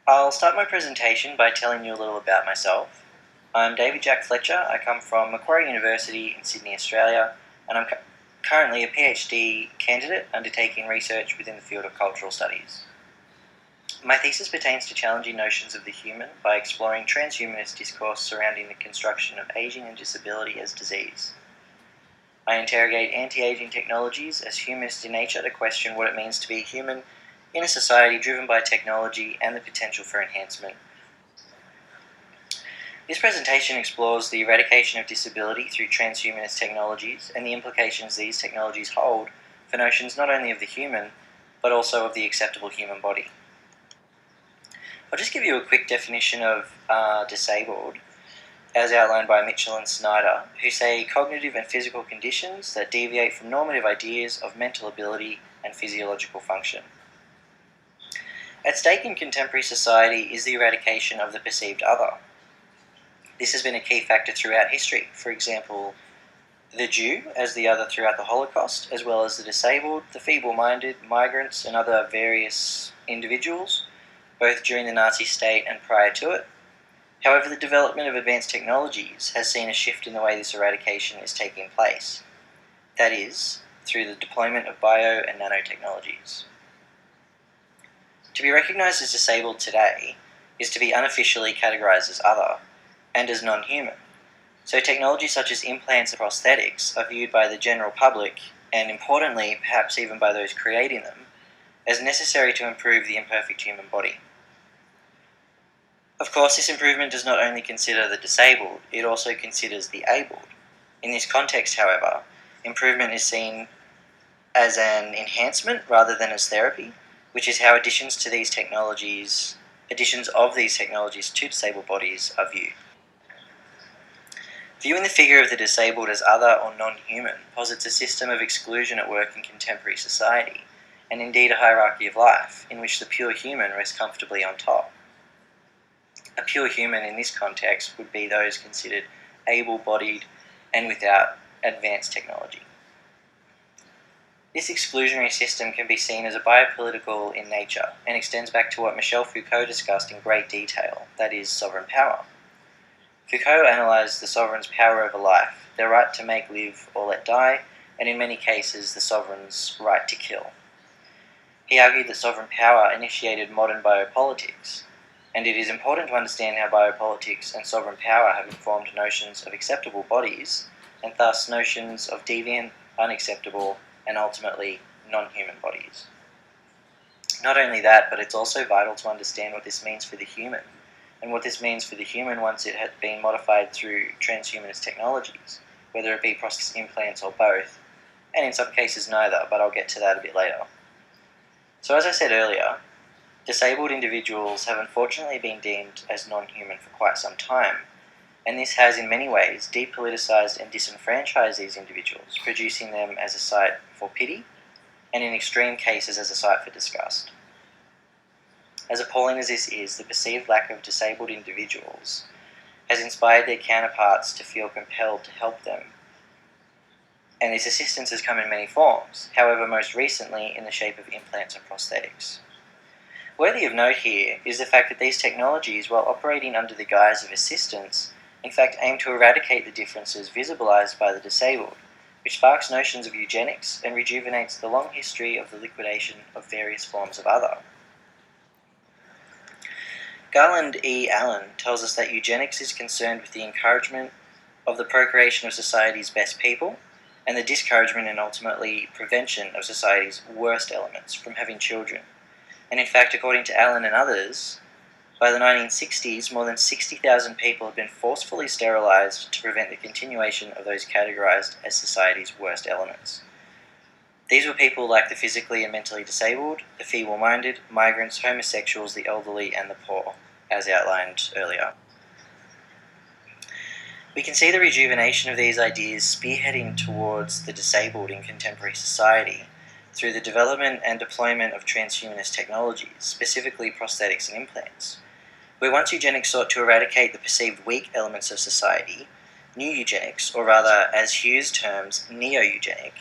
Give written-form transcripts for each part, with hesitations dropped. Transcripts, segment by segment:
I'll start my presentation by telling you a little about myself. I'm David Jack Fletcher. I come from Macquarie University in Sydney, Australia, and I'm currently a PhD candidate undertaking research within the field of cultural studies. My thesis pertains to challenging notions of the human by exploring transhumanist discourse surrounding the construction of aging and disability as disease. I interrogate anti-aging technologies as humanist in nature to question what it means to be human in a society driven by technology and the potential for enhancement. This presentation explores the eradication of disability through transhumanist technologies and the implications these technologies hold for notions not only of the human, but also of the acceptable human body. I'll just give you a quick definition of disabled, as outlined by Mitchell and Snyder, who say cognitive and physical conditions that deviate from normative ideas of mental ability and physiological function. At stake in contemporary society is the eradication of the perceived other. This has been a key factor throughout history. For example, the Jew as the other throughout the Holocaust, as well as the disabled, the feeble-minded, migrants, and other various individuals, both during the Nazi state and prior to it. However, the development of advanced technologies has seen a shift in the way this eradication is taking place. That is, through the deployment of bio and nanotechnologies. To be recognised as disabled today is to be unofficially categorised as other and as non-human. So technologies such as implants and prosthetics are viewed by the general public, and importantly, perhaps even by those creating them, as necessary to improve the imperfect human body. Of course, this improvement does not only consider the disabled, it also considers the abled. In this context, however, improvement is seen as an enhancement rather than as therapy, which is how additions of these technologies to disabled bodies are viewed. Viewing the figure of the disabled as other or non-human posits a system of exclusion at work in contemporary society, and indeed a hierarchy of life, in which the pure human rests comfortably on top. A pure human in this context would be those considered able-bodied and without advanced technology. This exclusionary system can be seen as a biopolitical in nature and extends back to what Michel Foucault discussed in great detail, that is, sovereign power. Foucault analysed the sovereign's power over life, their right to make, live, or let die, and in many cases the sovereign's right to kill. He argued that sovereign power initiated modern biopolitics, and it is important to understand how biopolitics and sovereign power have informed notions of acceptable bodies, and thus notions of deviant, unacceptable, and ultimately non-human bodies. Not only that, but it's also vital to understand what this means for the human, and what this means for the human once it had been modified through transhumanist technologies, whether it be prosthetic implants or both, and in some cases neither, but I'll get to that a bit later. So as I said earlier, disabled individuals have unfortunately been deemed as non-human for quite some time, and this has in many ways depoliticized and disenfranchised these individuals, producing them as a site for pity, and in extreme cases as a site for disgust. As appalling as this is, the perceived lack of disabled individuals has inspired their counterparts to feel compelled to help them, and this assistance has come in many forms, however most recently in the shape of implants and prosthetics. Worthy of note here is the fact that these technologies, while operating under the guise of assistance, in fact aim to eradicate the differences visibilized by the disabled, which sparks notions of eugenics and rejuvenates the long history of the liquidation of various forms of other. Garland E. Allen tells us that eugenics is concerned with the encouragement of the procreation of society's best people and the discouragement and ultimately prevention of society's worst elements from having children. And in fact, according to Allen and others, by the 1960s, more than 60,000 people had been forcefully sterilized to prevent the continuation of those categorized as society's worst elements. These were people like the physically and mentally disabled, the feeble-minded, migrants, homosexuals, the elderly, and the poor, as outlined earlier. We can see the rejuvenation of these ideas spearheading towards the disabled in contemporary society through the development and deployment of transhumanist technologies, specifically prosthetics and implants. Where once eugenics sought to eradicate the perceived weak elements of society, new eugenics, or rather, as Hughes terms, neo-eugenic,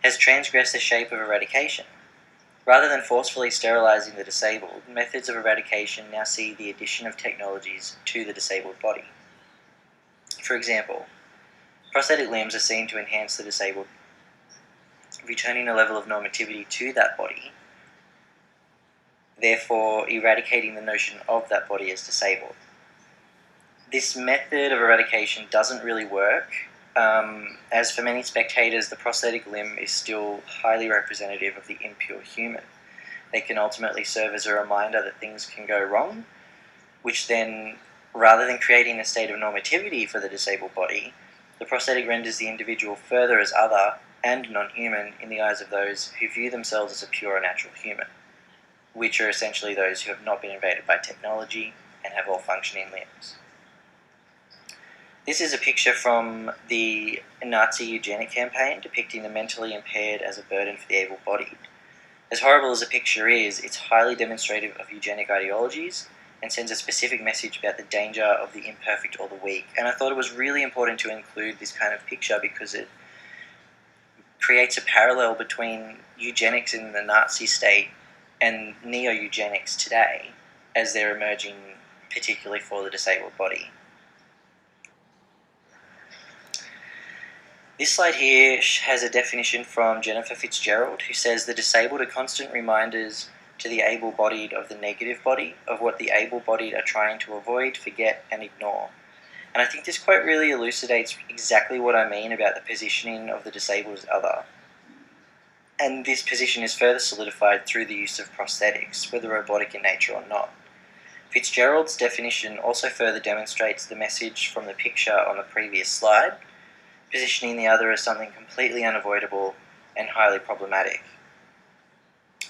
has transgressed the shape of eradication. Rather than forcefully sterilizing the disabled, methods of eradication now see the addition of technologies to the disabled body. For example, prosthetic limbs are seen to enhance the disabled, returning a level of normativity to that body, therefore eradicating the notion of that body as disabled. This method of eradication doesn't really work, as for many spectators, the prosthetic limb is still highly representative of the impure human. They can ultimately serve as a reminder that things can go wrong, which then, rather than creating a state of normativity for the disabled body, the prosthetic renders the individual further as other and non-human in the eyes of those who view themselves as a pure and natural human, which are essentially those who have not been invaded by technology and have all functioning limbs. This is a picture from the Nazi eugenic campaign depicting the mentally impaired as a burden for the able-bodied. As horrible as the picture is, it's highly demonstrative of eugenic ideologies and sends a specific message about the danger of the imperfect or the weak. And I thought it was really important to include this kind of picture because it creates a parallel between eugenics in the Nazi state and neo-eugenics today as they're emerging, particularly for the disabled body. This slide here has a definition from Jennifer Fitzgerald, who says the disabled are constant reminders to the able-bodied of the negative body, of what the able-bodied are trying to avoid, forget, and ignore. And I think this quote really elucidates exactly what I mean about the positioning of the disabled as other. And this position is further solidified through the use of prosthetics, whether robotic in nature or not. Fitzgerald's definition also further demonstrates the message from the picture on the previous slide, positioning the other as something completely unavoidable and highly problematic.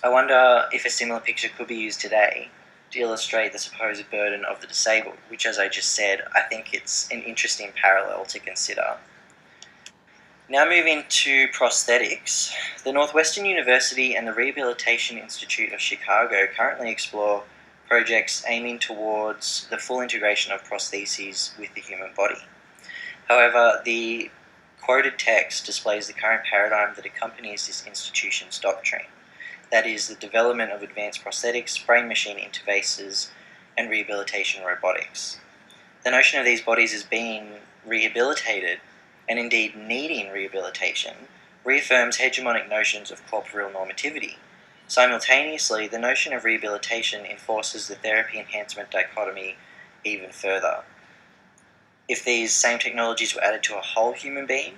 I wonder if a similar picture could be used today to illustrate the supposed burden of the disabled, which, as I just said, I think it's an interesting parallel to consider. Now moving to prosthetics, the Northwestern University and the Rehabilitation Institute of Chicago currently explore projects aiming towards the full integration of prostheses with the human body. However, the quoted text displays the current paradigm that accompanies this institution's doctrine, that is, the development of advanced prosthetics, brain-machine interfaces, and rehabilitation robotics. The notion of these bodies as being rehabilitated, and indeed needing rehabilitation, reaffirms hegemonic notions of corporeal normativity. Simultaneously, the notion of rehabilitation enforces the therapy enhancement dichotomy even further. If these same technologies were added to a whole human being,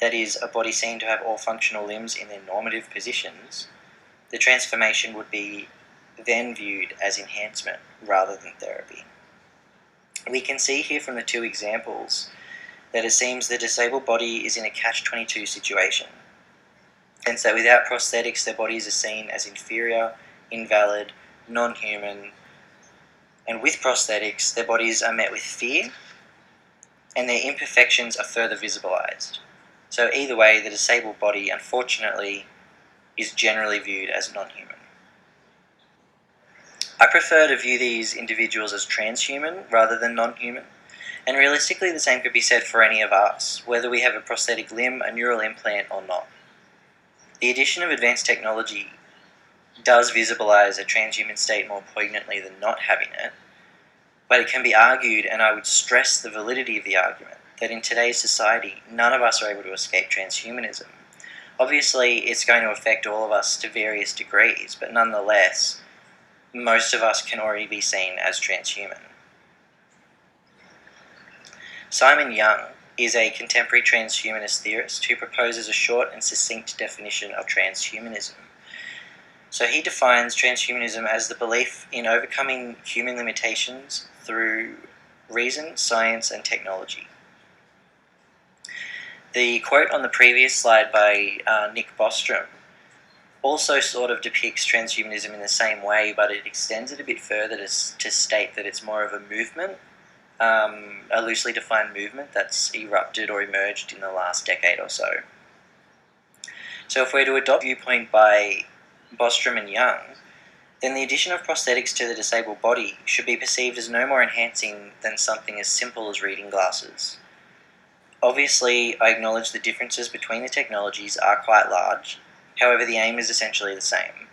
that is, a body seen to have all functional limbs in their normative positions, the transformation would be then viewed as enhancement rather than therapy. We can see here from the two examples that it seems the disabled body is in a catch-22 situation, and so without prosthetics their bodies are seen as inferior, invalid, non-human, and with prosthetics their bodies are met with fear, and their imperfections are further visibilized. So either way, the disabled body, unfortunately, is generally viewed as non-human. I prefer to view these individuals as transhuman rather than non-human, and realistically the same could be said for any of us, whether we have a prosthetic limb, a neural implant, or not. The addition of advanced technology does visibilize a transhuman state more poignantly than not having it, but it can be argued, and I would stress the validity of the argument, that in today's society, none of us are able to escape transhumanism. Obviously, it's going to affect all of us to various degrees, but nonetheless, most of us can already be seen as transhuman. Simon Young is a contemporary transhumanist theorist who proposes a short and succinct definition of transhumanism. So he defines transhumanism as the belief in overcoming human limitations through reason, science, and technology. The quote on the previous slide by Nick Bostrom also sort of depicts transhumanism in the same way, but it extends it a bit further to state that it's more of a movement, a loosely defined movement that's erupted or emerged in the last decade or so. So if we're to adopt the viewpoint by Bostrom and Young, then the addition of prosthetics to the disabled body should be perceived as no more enhancing than something as simple as reading glasses. Obviously, I acknowledge the differences between the technologies are quite large, however the aim is essentially the same.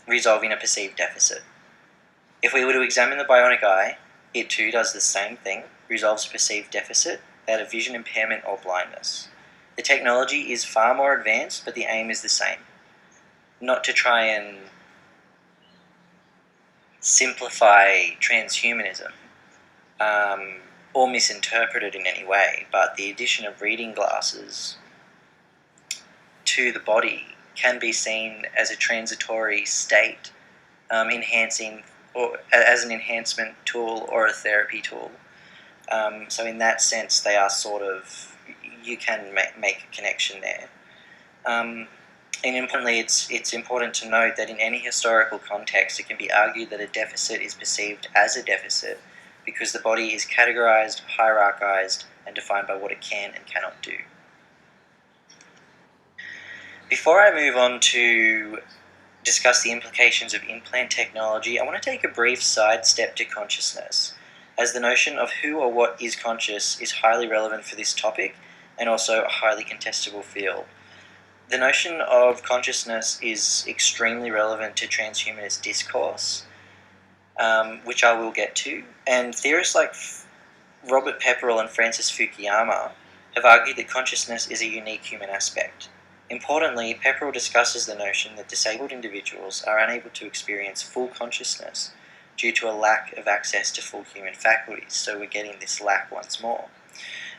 resolving a perceived deficit. If we were to examine the bionic eye, it too does the same thing, resolves a perceived deficit, that of vision impairment or blindness. The technology is far more advanced, but the aim is the same. Not to try and simplify transhumanism or misinterpret it in any way, but the addition of reading glasses to the body can be seen as a transitory state, enhancing or as an enhancement tool or a therapy tool. So in that sense, they are sort of, you can make a connection there. And importantly, it's important to note that in any historical context, it can be argued that a deficit is perceived as a deficit because the body is categorized, hierarchized, and defined by what it can and cannot do. Before I move on to discuss the implications of implant technology, I want to take a brief sidestep to consciousness, as the notion of who or what is conscious is highly relevant for this topic and also a highly contestable field. The notion of consciousness is extremely relevant to transhumanist discourse, which I will get to, and theorists like Robert Pepperell and Francis Fukuyama have argued that consciousness is a unique human aspect. Importantly, Pepperell discusses the notion that disabled individuals are unable to experience full consciousness due to a lack of access to full human faculties, so we're getting this lack once more.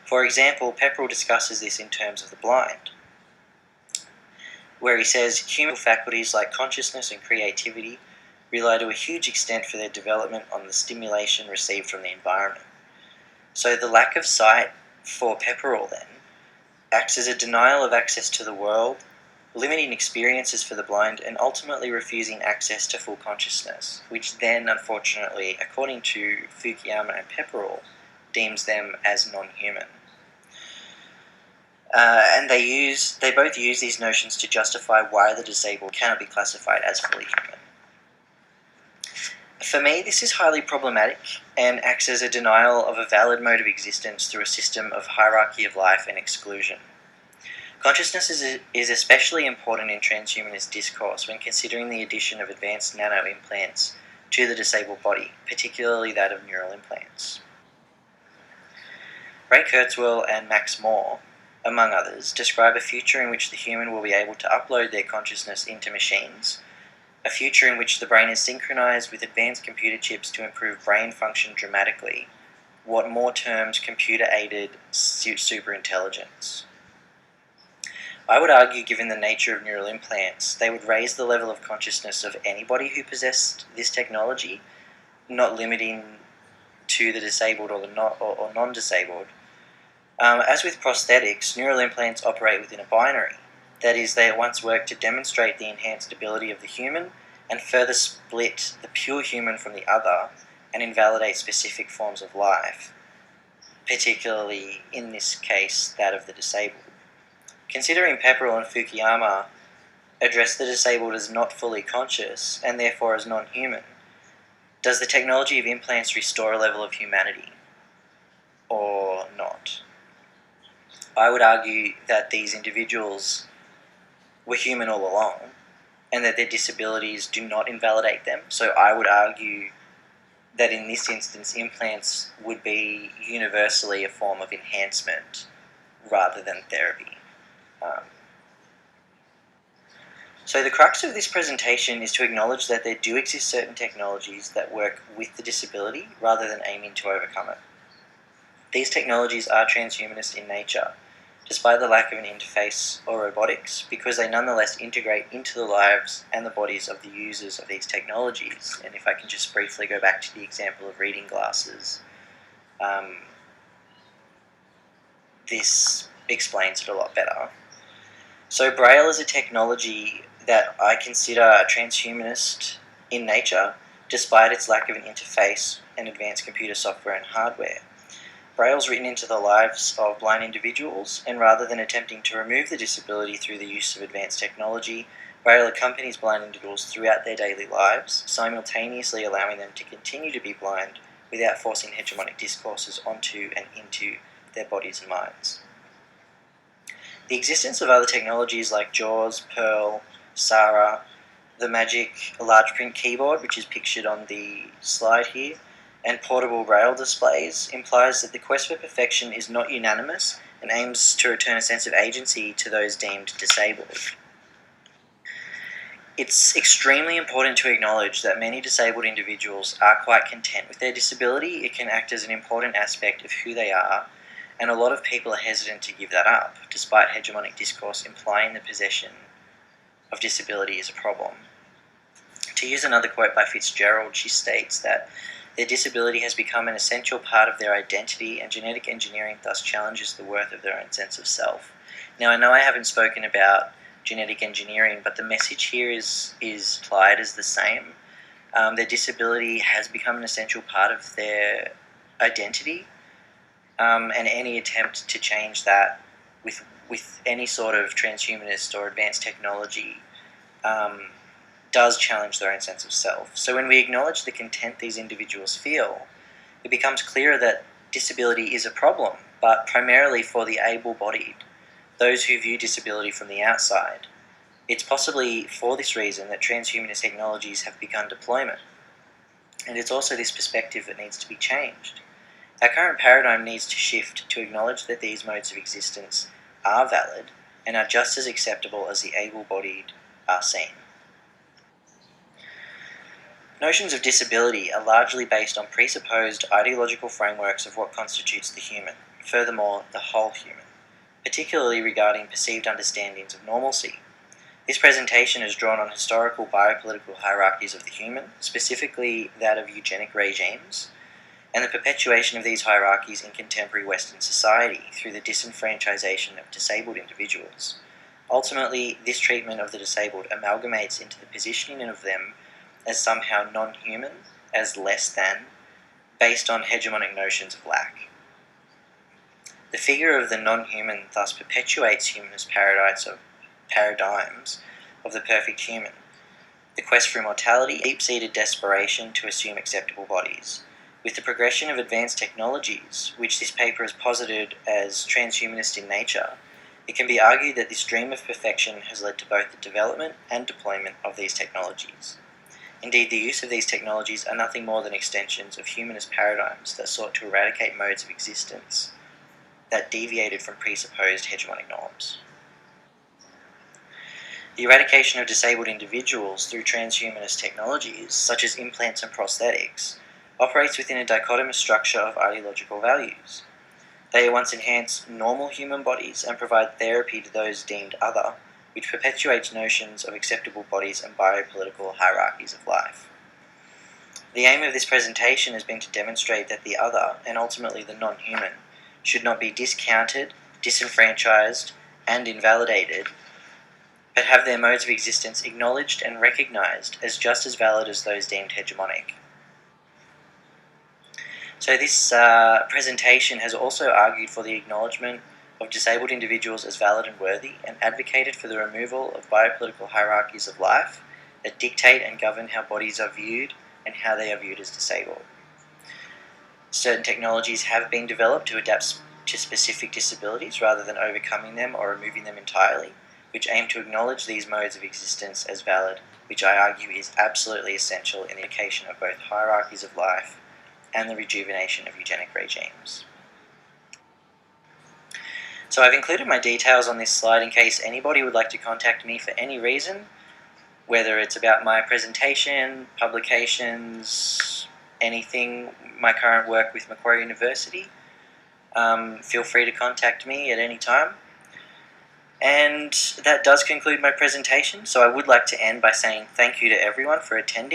For example, Pepperell discusses this in terms of the blind, where he says human faculties like consciousness and creativity rely to a huge extent for their development on the stimulation received from the environment. So the lack of sight for Pepperell then acts as a denial of access to the world, limiting experiences for the blind, and ultimately refusing access to full consciousness, which then, unfortunately, according to Fukuyama and Pepperell, deems them as non-human. And they both use these notions to justify why the disabled cannot be classified as fully human. For me, this is highly problematic and acts as a denial of a valid mode of existence through a system of hierarchy of life and exclusion. Consciousness is especially important in transhumanist discourse when considering the addition of advanced nano-implants to the disabled body, particularly that of neural implants. Ray Kurzweil and Max Moore, among others, describe a future in which the human will be able to upload their consciousness into machines, a future in which the brain is synchronized with advanced computer chips to improve brain function dramatically, what Moore termed computer-aided superintelligence. I would argue, given the nature of neural implants, they would raise the level of consciousness of anybody who possessed this technology, not limiting to the disabled or non-disabled. As with prosthetics, neural implants operate within a binary. That is, they at once work to demonstrate the enhanced ability of the human and further split the pure human from the other and invalidate specific forms of life, particularly, in this case, that of the disabled. Considering Pepperell and Fukuyama address the disabled as not fully conscious and therefore as non-human, does the technology of implants restore a level of humanity or not? I would argue that these individuals were human all along and that their disabilities do not invalidate them. So I would argue that in this instance, implants would be universally a form of enhancement rather than therapy. So the crux of this presentation is to acknowledge that there do exist certain technologies that work with the disability rather than aiming to overcome it. These technologies are transhumanist in nature, despite the lack of an interface or robotics, because they nonetheless integrate into the lives and the bodies of the users of these technologies. And if I can just briefly go back to the example of reading glasses, this explains it a lot better. So Braille is a technology that I consider transhumanist in nature, despite its lack of an interface and advanced computer software and hardware. Braille is written into the lives of blind individuals, and rather than attempting to remove the disability through the use of advanced technology, Braille accompanies blind individuals throughout their daily lives, simultaneously allowing them to continue to be blind without forcing hegemonic discourses onto and into their bodies and minds. The existence of other technologies like JAWS, Pearl, SARA, the magic large print keyboard, which is pictured on the slide here, and portable braille displays, implies that the quest for perfection is not unanimous and aims to return a sense of agency to those deemed disabled. It's extremely important to acknowledge that many disabled individuals are quite content with their disability. It can act as an important aspect of who they are, and a lot of people are hesitant to give that up, despite hegemonic discourse implying the possession of disability is a problem. To use another quote by Fitzgerald, she states that their disability has become an essential part of their identity, and genetic engineering thus challenges the worth of their own sense of self. Now, I know I haven't spoken about genetic engineering, but the message here is applied as the same. Their disability has become an essential part of their identity, and any attempt to change that with any sort of transhumanist or advanced technology does challenge their own sense of self. So when we acknowledge the content these individuals feel, it becomes clearer that disability is a problem, but primarily for the able-bodied, those who view disability from the outside. It's possibly for this reason that transhumanist technologies have begun deployment, and it's also this perspective that needs to be changed. Our current paradigm needs to shift to acknowledge that these modes of existence are valid and are just as acceptable as the able-bodied are seen. Notions of disability are largely based on presupposed ideological frameworks of what constitutes the human, furthermore, the whole human, particularly regarding perceived understandings of normalcy. This presentation is drawn on historical biopolitical hierarchies of the human, specifically that of eugenic regimes, and the perpetuation of these hierarchies in contemporary Western society through the disenfranchisation of disabled individuals. Ultimately, this treatment of the disabled amalgamates into the positioning of them as somehow non-human, as less than, based on hegemonic notions of lack. The figure of the non-human thus perpetuates humanist paradigms of the perfect human, the quest for immortality, deep-seated desperation to assume acceptable bodies. With the progression of advanced technologies, which this paper has posited as transhumanist in nature, it can be argued that this dream of perfection has led to both the development and deployment of these technologies. Indeed, the use of these technologies are nothing more than extensions of humanist paradigms that sought to eradicate modes of existence that deviated from presupposed hegemonic norms. The eradication of disabled individuals through transhumanist technologies, such as implants and prosthetics, operates within a dichotomous structure of ideological values. They at once enhance normal human bodies and provide therapy to those deemed other, which perpetuates notions of acceptable bodies and biopolitical hierarchies of life. The aim of this presentation has been to demonstrate that the other, and ultimately the non-human, should not be discounted, disenfranchised, and invalidated, but have their modes of existence acknowledged and recognized as just as valid as those deemed hegemonic. So this presentation has also argued for the acknowledgement of disabled individuals as valid and worthy, and advocated for the removal of biopolitical hierarchies of life that dictate and govern how bodies are viewed and how they are viewed as disabled. Certain technologies have been developed to adapt to specific disabilities rather than overcoming them or removing them entirely, which aim to acknowledge these modes of existence as valid, which I argue is absolutely essential in the education of both hierarchies of life and the rejuvenation of eugenic regimes. So I've included my details on this slide in case anybody would like to contact me for any reason, whether it's about my presentation, publications, anything, my current work with Macquarie University. Feel free to contact me at any time. And that does conclude my presentation, so I would like to end by saying thank you to everyone for attending.